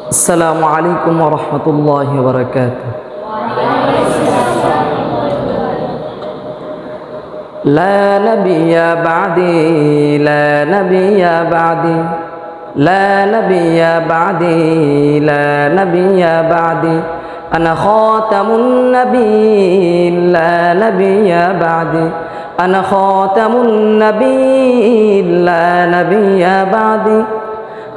আসসালামু আলাইকুম ওয়া রাহমাতুল্লাহি ওয়া বারাকাতুহু। লা নাবিয়্যা বা'দি লা নাবিয়্যা বা'দি লা নাবিয়্যা বা'দি লা নাবিয়্যা বা'দি আনা খাতামুন নাবিয়্যিন লা নাবিয়্যা বা'দি আনা খাতামুন নাবিয়্যিন লা নাবিয়্যা বা'দি।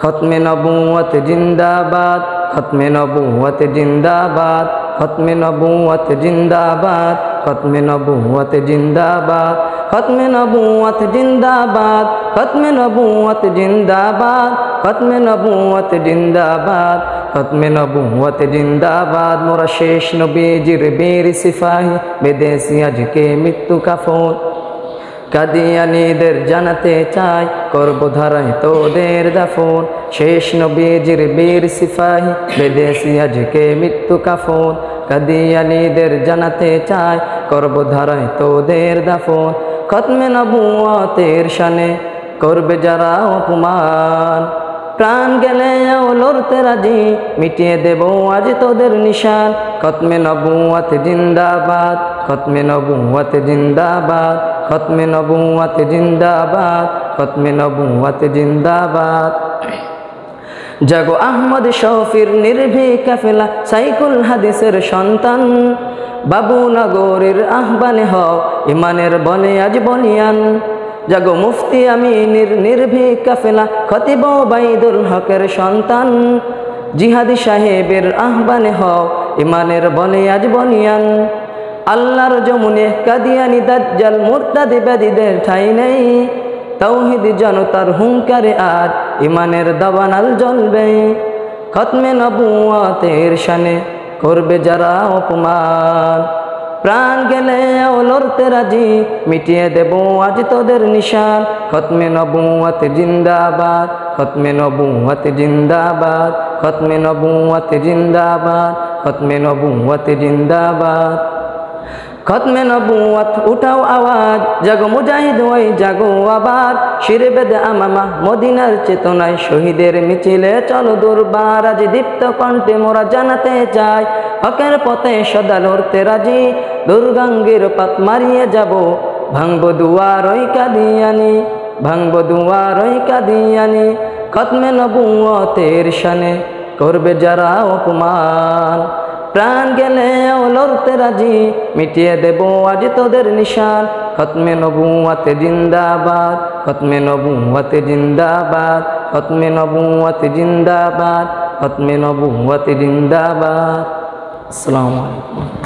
খতমে নবুয়ত জিন্দাবাদ, খতমে নবুয়ত জিন্দাবাদ, খতমে নবুয়ত জিন্দাবাদ, খতমে নবুয়ত জিন্দাবাদ, খতমে নবুয়ত জিন্দাবাদ, খতমে নবুয়ত জিন্দাবাদ, খতমে নবুয়ত জিন্দাবাদ, খতমে নবুয়ত জিন্দাবাদ। মোরা শেষ নবীজির বীর সিপাহী, বিদেশি আজকে মৃত্যু কাফন। কাদিয়ানীদের জানাতে চাই, করব ধারায় তোদের দাফন। শেষ নবীজির বীর সিপাহী, বিদেশি আজকে মৃত্যু কাফন। কাদিয়ানীদের জানাতে চাই, করব ধারায় তোদের দাফন। খতমে নবুয়তের শানে করবে যারা অপমান, প্রাণ গেলেও লড়তে রাজি, মিটিয়ে দেব আজ তোদের নিশান। খতমে নবুয়ত জিন্দাবাদ, খতমে নবুয়ত জিন্দাবাদ, খতমে নবুয়ত জিন্দাবাদ, খতমে নবুয়ত জিন্দাবাদ। জাগো আহমদ শফির নির্ভীক কাফেলা, সাইকুল হাদিসের সন্তান। বাবুনগরের আহ্বানে হও, ইমানের বলে আজ বলিয়ান। জাগো মুফতি আমিনের নির্ভীক কাফেলা, খতিব বাইদুল হকের সন্তান। জিহাদি সাহেবের আহ্বানে হও, ইমানের বলে আজ বলিয়ান। আল্লাহর জমুনে কাদিয়ানি দাজ্জাল মুরতাদি বেদীদের ঠাই নেই। তাওহীদ জনতার হুঙ্কারে আর ইমানের দাবানাল জ্বলবে। খতমে নবুয়তের শানে করবে যারা অপমান, প্রাণ গেলেও লড়তে রাজি, মিটিয়ে দেব আজ তোদের নিশান। খতমে নবুয়ত জিন্দাবাদ, খতমে নবুয়ত জিন্দাবাদ, খতমে নবুয়ত জিন্দাবাদ, খতমে নবুয়ত জিন্দাবাদ। খতমে নবুয়ত উঠাও আওয়াজ, জাগো মুজাহিদ ওই জাগো আবার। শিরে বেদে আমামা মদিনার চেতনায়, শহীদের মিছিলে চলো দুর্বার। আজ দীপ্ত কণ্ঠে মোরা জানাতে চাই, হকের পথে সদা লড়তে রাজি। দুর্গাঙ্গের পাত মারিয়ে যাব, ভাঙবো দুয়ার ওই কাদিয়ানি, ভাঙবো দুয়ার ওই কাদিয়ানি। খতমে নবুয়তের শানে করবে যারা অপমান, প্রাণ গেলেও লড়তে রাজি, মিটিয়ে দেব আজ তোদের নিশান। খতমে নবুয়ত জিন্দাবাদ, খতমে নবুয়ত জিন্দাবাদ, খতমে নবুয়ত জিন্দাবাদ, খতমে নবুয়ত জিন্দাবাদ। আসসালামু আলাইকুম।